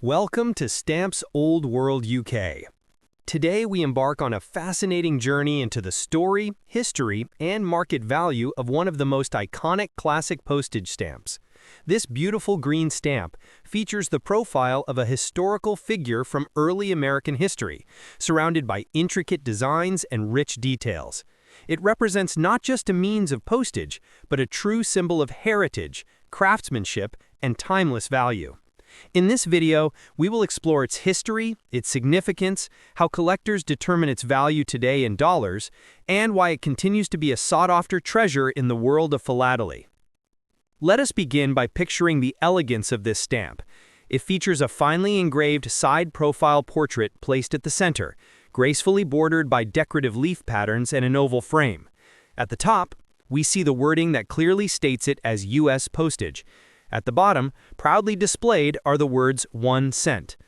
Welcome to Stamps Old World UK. Today we embark on a fascinating journey into the story, history, and market value of one of the most iconic classic postage stamps. This beautiful green stamp features the profile of a historical figure from early American history, surrounded by intricate designs and rich details. It represents not just a means of postage, but a true symbol of heritage, craftsmanship, and timeless value. In this video, we will explore its history, its significance, how collectors determine its value today in dollars, and why it continues to be a sought-after treasure in the world of philately. Let us begin by picturing the elegance of this stamp. It features a finely engraved side profile portrait placed at the center, gracefully bordered by decorative leaf patterns and an oval frame. At the top, we see the wording that clearly states it as U.S. postage. At the bottom, proudly displayed, are the words 1 cent.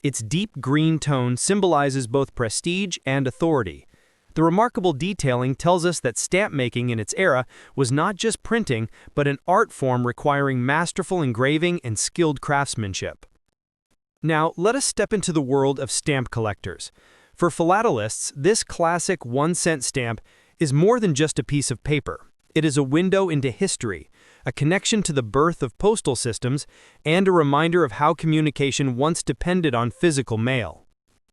Its deep green tone symbolizes both prestige and authority. The remarkable detailing tells us that stamp making in its era was not just printing, but an art form requiring masterful engraving and skilled craftsmanship. Now, let us step into the world of stamp collectors. For philatelists, this classic 1 cent stamp is more than just a piece of paper. It is a window into history, a connection to the birth of postal systems, and a reminder of how communication once depended on physical mail.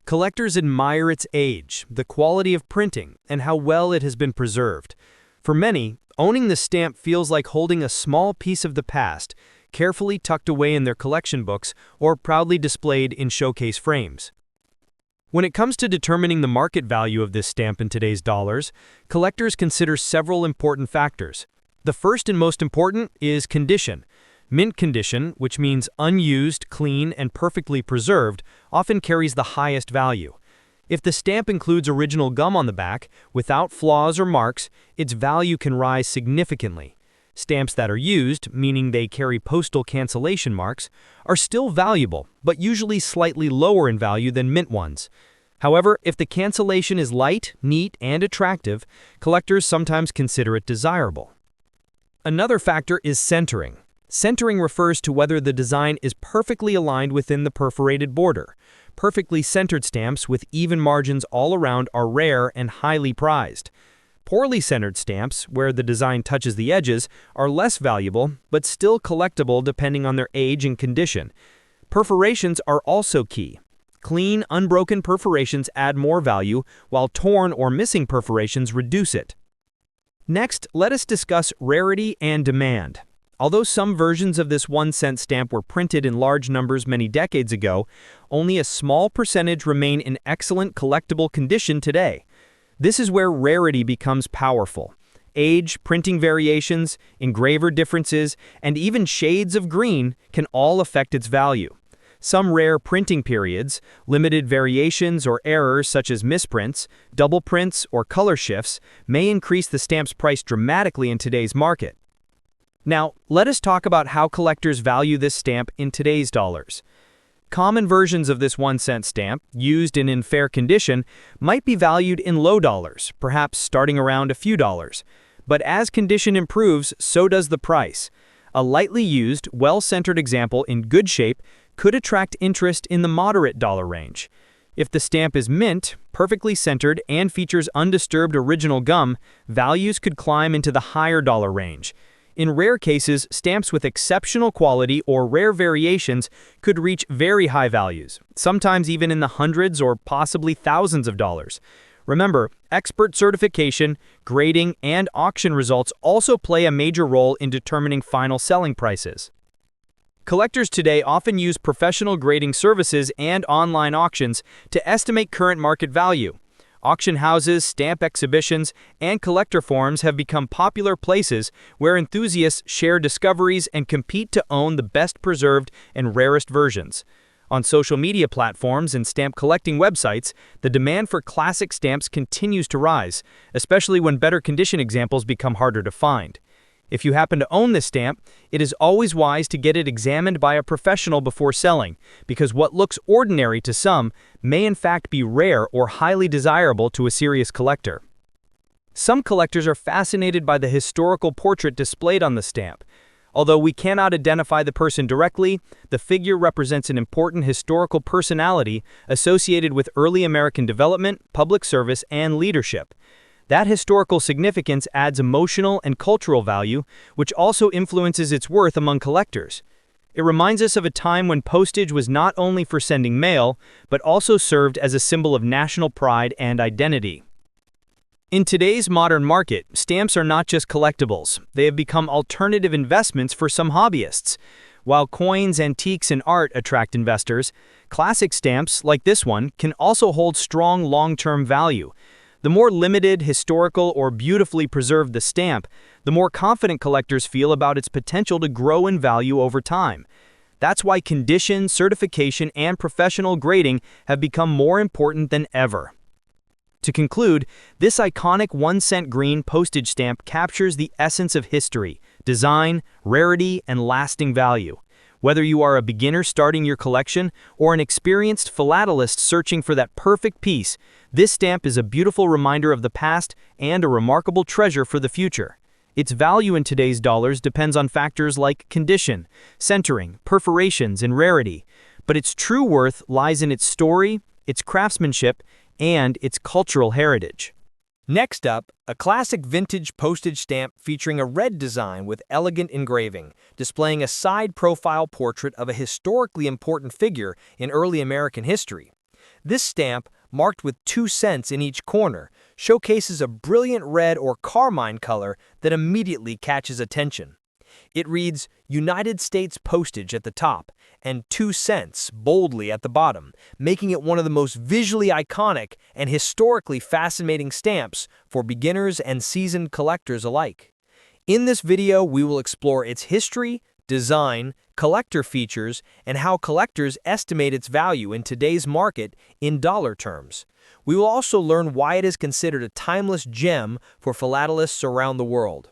Collectors admire its age, the quality of printing, and how well it has been preserved. For many, owning the stamp feels like holding a small piece of the past, carefully tucked away in their collection books or proudly displayed in showcase frames. When it comes to determining the market value of this stamp in today's dollars, collectors consider several important factors. The first and most important is condition. Mint condition, which means unused, clean, and perfectly preserved, often carries the highest value. If the stamp includes original gum on the back, without flaws or marks, its value can rise significantly. Stamps that are used, meaning they carry postal cancellation marks, are still valuable, but usually slightly lower in value than mint ones. However, if the cancellation is light, neat, and attractive, collectors sometimes consider it desirable. Another factor is centering. Centering refers to whether the design is perfectly aligned within the perforated border. Perfectly centered stamps with even margins all around are rare and highly prized. Poorly centered stamps, where the design touches the edges, are less valuable, but still collectible depending on their age and condition. Perforations are also key. Clean, unbroken perforations add more value, while torn or missing perforations reduce it. Next, let us discuss rarity and demand. Although some versions of this 1 cent stamp were printed in large numbers many decades ago, only a small percentage remain in excellent collectible condition today. This is where rarity becomes powerful. Age, printing variations, engraver differences, and even shades of green can all affect its value. Some rare printing periods, limited variations or errors such as misprints, double prints, or color shifts may increase the stamp's price dramatically in today's market. Now, let us talk about how collectors value this stamp in today's dollars. Common versions of this 1 cent stamp, used and in fair condition, might be valued in low dollars, perhaps starting around a few dollars. But as condition improves, so does the price. A lightly used, well-centered example in good shape could attract interest in the moderate dollar range. If the stamp is mint, perfectly centered, and features undisturbed original gum, values could climb into the higher dollar range. In rare cases, stamps with exceptional quality or rare variations could reach very high values, sometimes even in the hundreds or possibly thousands of dollars. Remember, expert certification, grading, and auction results also play a major role in determining final selling prices. Collectors today often use professional grading services and online auctions to estimate current market value. Auction houses, stamp exhibitions, and collector forums have become popular places where enthusiasts share discoveries and compete to own the best preserved and rarest versions. On social media platforms and stamp collecting websites, the demand for classic stamps continues to rise, especially when better condition examples become harder to find. If you happen to own this stamp, it is always wise to get it examined by a professional before selling, because what looks ordinary to some may in fact be rare or highly desirable to a serious collector. Some collectors are fascinated by the historical portrait displayed on the stamp. Although we cannot identify the person directly, the figure represents an important historical personality associated with early American development, public service, and leadership. That historical significance adds emotional and cultural value, which also influences its worth among collectors. It reminds us of a time when postage was not only for sending mail, but also served as a symbol of national pride and identity. In today's modern market, stamps are not just collectibles. They have become alternative investments for some hobbyists. While coins, antiques, and art attract investors, classic stamps, like this one, can also hold strong long-term value. The more limited, historical, or beautifully preserved the stamp, the more confident collectors feel about its potential to grow in value over time. That's why condition, certification, and professional grading have become more important than ever. To conclude, this iconic 1-cent green postage stamp captures the essence of history, design, rarity, and lasting value. Whether you are a beginner starting your collection or an experienced philatelist searching for that perfect piece, this stamp is a beautiful reminder of the past and a remarkable treasure for the future. Its value in today's dollars depends on factors like condition, centering, perforations, and rarity, but its true worth lies in its story, its craftsmanship, and its cultural heritage. Next up, a classic vintage postage stamp featuring a red design with elegant engraving, displaying a side-profile portrait of a historically important figure in early American history. This stamp, marked with 2 cents in each corner, showcases a brilliant red or carmine color that immediately catches attention. It reads United States Postage at the top and 2 cents boldly at the bottom, making it one of the most visually iconic and historically fascinating stamps for beginners and seasoned collectors alike. In this video, we will explore its history, design, collector features, and how collectors estimate its value in today's market in dollar terms. We will also learn why it is considered a timeless gem for philatelists around the world.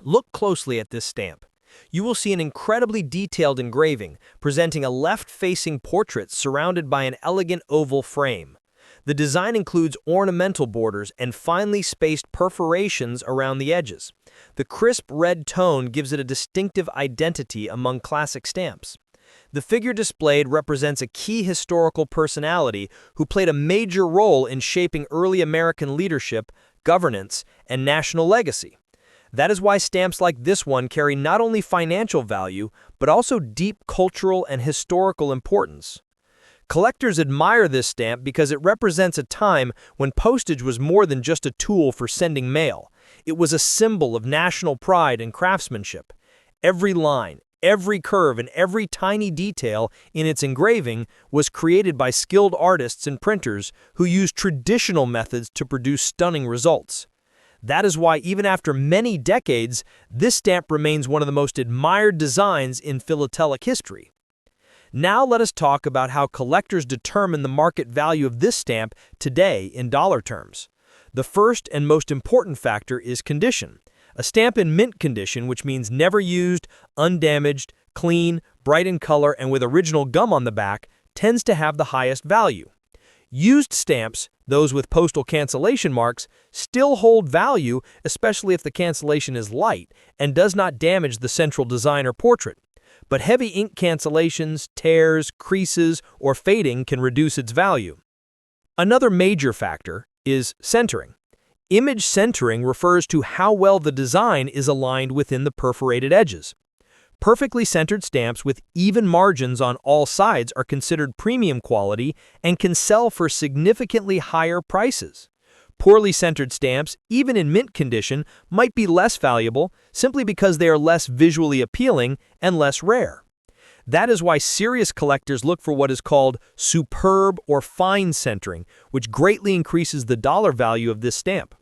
Look closely at this stamp. You will see an incredibly detailed engraving, presenting a left-facing portrait surrounded by an elegant oval frame. The design includes ornamental borders and finely spaced perforations around the edges. The crisp red tone gives it a distinctive identity among classic stamps. The figure displayed represents a key historical personality who played a major role in shaping early American leadership, governance, and national legacy. That is why stamps like this one carry not only financial value, but also deep cultural and historical importance. Collectors admire this stamp because it represents a time when postage was more than just a tool for sending mail. It was a symbol of national pride and craftsmanship. Every line, every curve, and every tiny detail in its engraving was created by skilled artists and printers who used traditional methods to produce stunning results. That is why, even after many decades, this stamp remains one of the most admired designs in philatelic history. Now let us talk about how collectors determine the market value of this stamp today in dollar terms. The first and most important factor is condition. A stamp in mint condition, which means never used, undamaged, clean, bright in color, and with original gum on the back, tends to have the highest value. Used stamps, those with postal cancellation marks, still hold value, especially if the cancellation is light and does not damage the central design or portrait. But heavy ink cancellations, tears, creases, or fading can reduce its value. Another major factor is centering. Image centering refers to how well the design is aligned within the perforated edges. Perfectly centered stamps with even margins on all sides are considered premium quality and can sell for significantly higher prices. Poorly centered stamps, even in mint condition, might be less valuable simply because they are less visually appealing and less rare. That is why serious collectors look for what is called superb or fine centering, which greatly increases the dollar value of this stamp.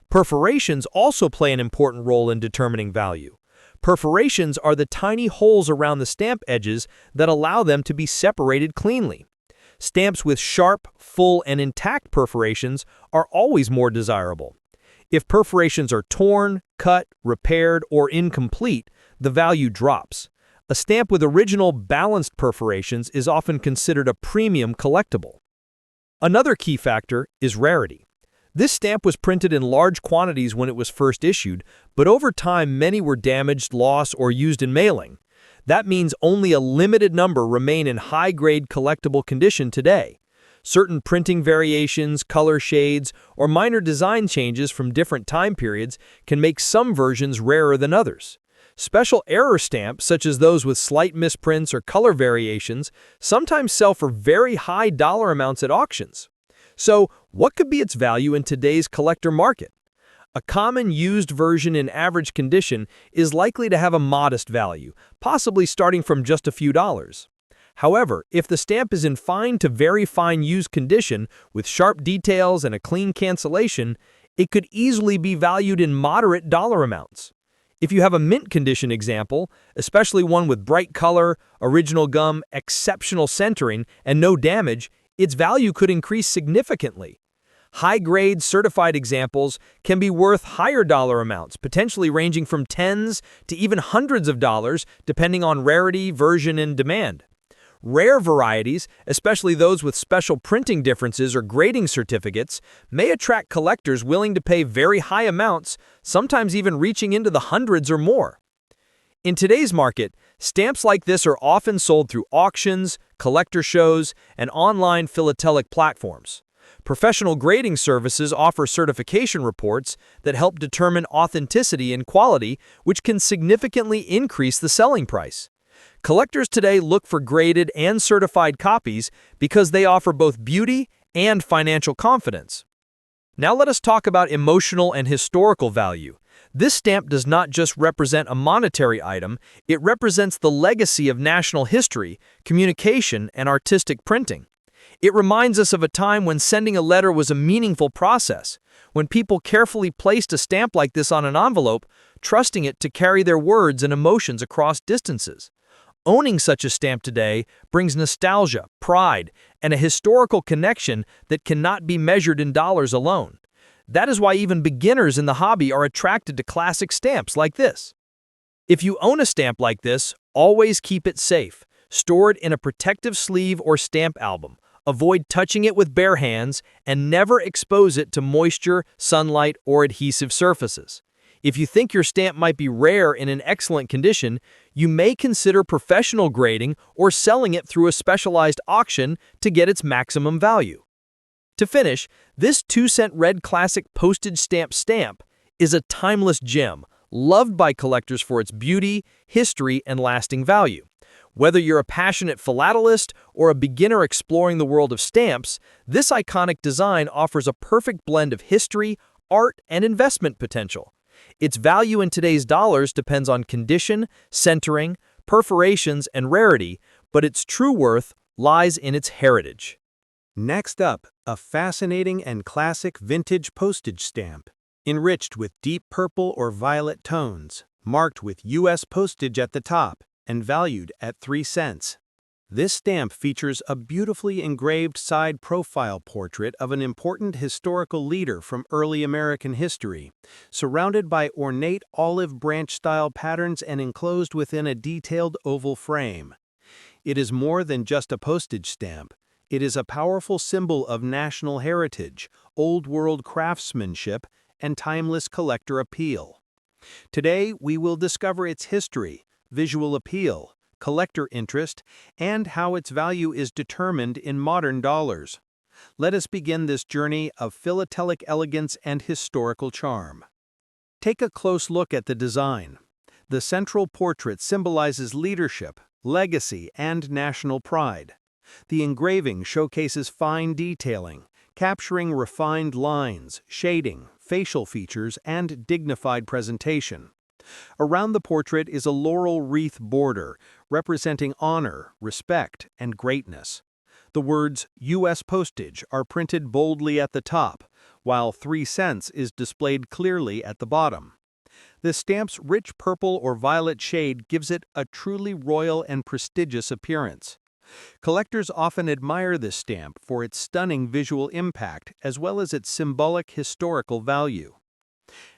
Perforations also play an important role in determining value. Perforations are the tiny holes around the stamp edges that allow them to be separated cleanly. Stamps with sharp, full, and intact perforations are always more desirable. If perforations are torn, cut, repaired, or incomplete, the value drops. A stamp with original, balanced perforations is often considered a premium collectible. Another key factor is rarity. This stamp was printed in large quantities when it was first issued, but over time many were damaged, lost, or used in mailing. That means only a limited number remain in high-grade collectible condition today. Certain printing variations, color shades, or minor design changes from different time periods can make some versions rarer than others. Special error stamps, such as those with slight misprints or color variations, sometimes sell for very high dollar amounts at auctions. So, what could be its value in today's collector market? A common used version in average condition is likely to have a modest value, possibly starting from just a few dollars. However, if the stamp is in fine to very fine used condition with sharp details and a clean cancellation, it could easily be valued in moderate dollar amounts. If you have a mint condition example, especially one with bright color, original gum, exceptional centering, and no damage, its value could increase significantly. High-grade certified examples can be worth higher dollar amounts, potentially ranging from tens to even hundreds of dollars, depending on rarity, version, and demand. Rare varieties, especially those with special printing differences or grading certificates, may attract collectors willing to pay very high amounts, sometimes even reaching into the hundreds or more. In today's market, stamps like this are often sold through auctions, collector shows, and online philatelic platforms. Professional grading services offer certification reports that help determine authenticity and quality, which can significantly increase the selling price. Collectors today look for graded and certified copies because they offer both beauty and financial confidence. Now let us talk about emotional and historical value. This stamp does not just represent a monetary item, it represents the legacy of national history, communication, and artistic printing. It reminds us of a time when sending a letter was a meaningful process, when people carefully placed a stamp like this on an envelope, trusting it to carry their words and emotions across distances. Owning such a stamp today brings nostalgia, pride, and a historical connection that cannot be measured in dollars alone. That is why even beginners in the hobby are attracted to classic stamps like this. If you own a stamp like this, always keep it safe. Store it in a protective sleeve or stamp album. Avoid touching it with bare hands, and never expose it to moisture, sunlight, or adhesive surfaces. If you think your stamp might be rare in an excellent condition, you may consider professional grading or selling it through a specialized auction to get its maximum value. To finish, this 2-cent red classic postage stamp is a timeless gem, loved by collectors for its beauty, history, and lasting value. Whether you're a passionate philatelist or a beginner exploring the world of stamps, this iconic design offers a perfect blend of history, art, and investment potential. Its value in today's dollars depends on condition, centering, perforations, and rarity, but its true worth lies in its heritage. Next up, a fascinating and classic vintage postage stamp, enriched with deep purple or violet tones, marked with U.S. postage at the top, and valued at 3 cents. This stamp features a beautifully engraved side profile portrait of an important historical leader from early American history, surrounded by ornate olive branch-style patterns and enclosed within a detailed oval frame. It is more than just a postage stamp. It is a powerful symbol of national heritage, old-world craftsmanship, and timeless collector appeal. Today, we will discover its history, visual appeal, collector interest, and how its value is determined in modern dollars. Let us begin this journey of philatelic elegance and historical charm. Take a close look at the design. The central portrait symbolizes leadership, legacy, and national pride. The engraving showcases fine detailing, capturing refined lines, shading, facial features, and dignified presentation. Around the portrait is a laurel wreath border, representing honor, respect, and greatness. The words U.S. postage are printed boldly at the top, while 3 cents is displayed clearly at the bottom. The stamp's rich purple or violet shade gives it a truly royal and prestigious appearance. Collectors often admire this stamp for its stunning visual impact as well as its symbolic historical value.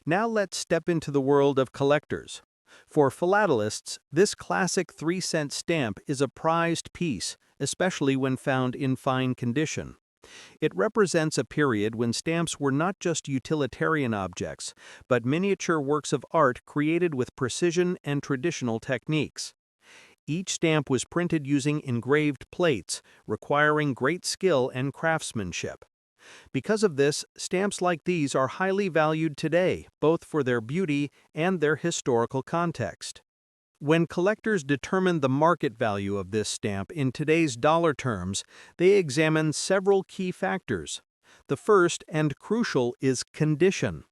Now let's step into the world of collectors. For philatelists, this classic 3-cent stamp is a prized piece, especially when found in fine condition. It represents a period when stamps were not just utilitarian objects, but miniature works of art created with precision and traditional techniques. Each stamp was printed using engraved plates, requiring great skill and craftsmanship. Because of this, stamps like these are highly valued today, both for their beauty and their historical context. When collectors determine the market value of this stamp in today's dollar terms, they examine several key factors. The first and crucial is condition.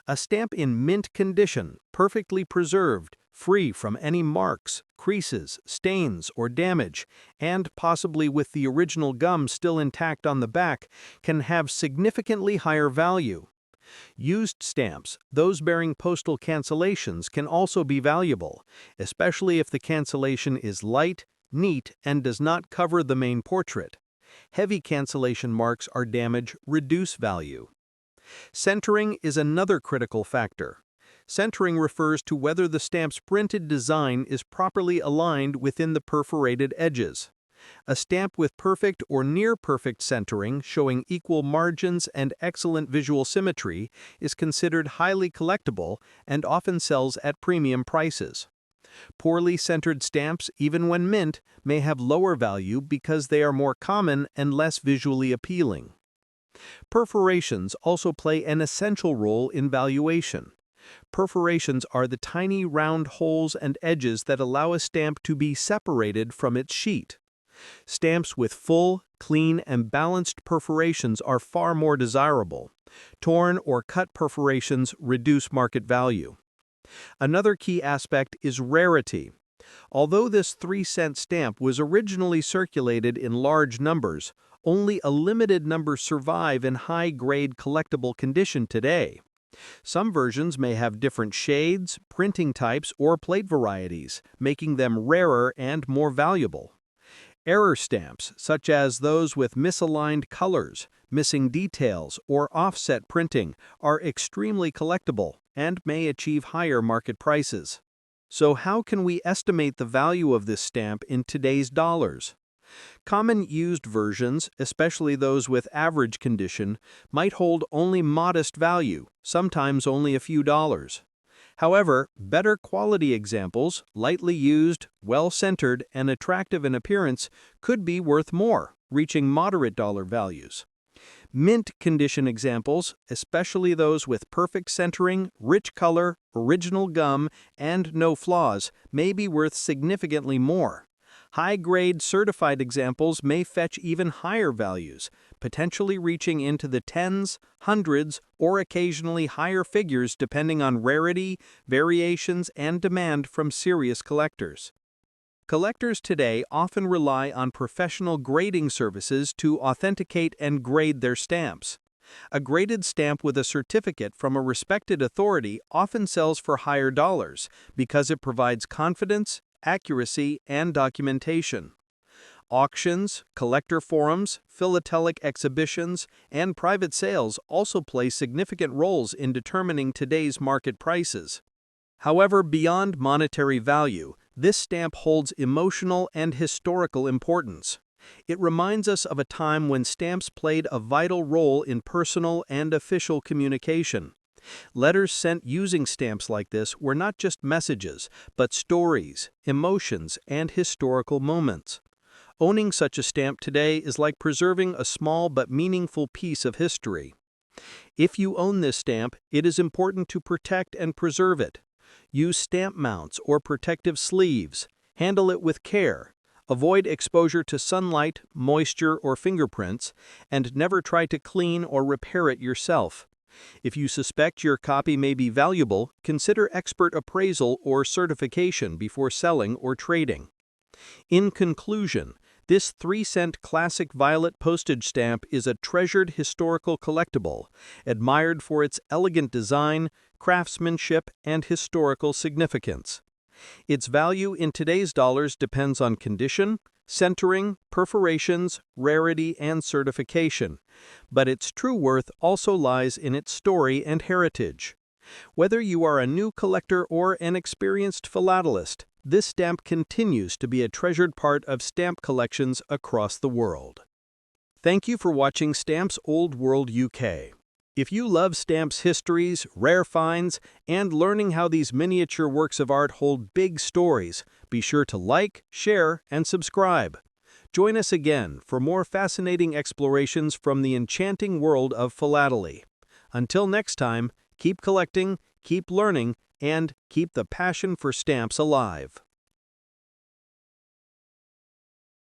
A stamp in mint condition, perfectly preserved, free from any marks, creases, stains, or damage, and possibly with the original gum still intact on the back, can have significantly higher value. Used stamps, those bearing postal cancellations, can also be valuable, especially if the cancellation is light, neat, and does not cover the main portrait. Heavy cancellation marks or damage reduce value. Centering is another critical factor. Centering refers to whether the stamp's printed design is properly aligned within the perforated edges. A stamp with perfect or near-perfect centering, showing equal margins and excellent visual symmetry, is considered highly collectible and often sells at premium prices. Poorly centered stamps, even when mint, may have lower value because they are more common and less visually appealing. Perforations also play an essential role in valuation. Perforations are the tiny round holes and edges that allow a stamp to be separated from its sheet. Stamps with full, clean, and balanced perforations are far more desirable. Torn or cut perforations reduce market value. Another key aspect is rarity. Although this 3-cent stamp was originally circulated in large numbers, only a limited number survive in high-grade collectible condition today. Some versions may have different shades, printing types, or plate varieties, making them rarer and more valuable. Error stamps, such as those with misaligned colors, missing details, or offset printing, are extremely collectible and may achieve higher market prices. So how can we estimate the value of this stamp in today's dollars? Common used versions, especially those with average condition, might hold only modest value, sometimes only a few dollars. However, better quality examples, lightly used, well-centered, and attractive in appearance, could be worth more, reaching moderate dollar values. Mint condition examples, especially those with perfect centering, rich color, original gum, and no flaws, may be worth significantly more. High-grade certified examples may fetch even higher values, potentially reaching into the tens, hundreds, or occasionally higher figures depending on rarity, variations, and demand from serious collectors. Collectors today often rely on professional grading services to authenticate and grade their stamps. A graded stamp with a certificate from a respected authority often sells for higher dollars because it provides confidence, accuracy, and documentation. Auctions, collector forums, philatelic exhibitions, and private sales also play significant roles in determining today's market prices. However, beyond monetary value, this stamp holds emotional and historical importance. It reminds us of a time when stamps played a vital role in personal and official communication. Letters sent using stamps like this were not just messages, but stories, emotions, and historical moments. Owning such a stamp today is like preserving a small but meaningful piece of history. If you own this stamp, it is important to protect and preserve it. Use stamp mounts or protective sleeves. Handle it with care. Avoid exposure to sunlight, moisture, or fingerprints, and never try to clean or repair it yourself. If you suspect your copy may be valuable, consider expert appraisal or certification before selling or trading. In conclusion, this 3-cent classic violet postage stamp is a treasured historical collectible, admired for its elegant design, craftsmanship, and historical significance. Its value in today's dollars depends on condition, centering, perforations, rarity, and certification, but its true worth also lies in its story and heritage. Whether you are a new collector or an experienced philatelist, this stamp continues to be a treasured part of stamp collections across the world. Thank you for watching Stamps Old World UK. If you love stamps histories, rare finds, and learning how these miniature works of art hold big stories, be sure to like, share, and subscribe. Join us again for more fascinating explorations from the enchanting world of philately. Until next time, keep collecting, keep learning, and keep the passion for stamps alive.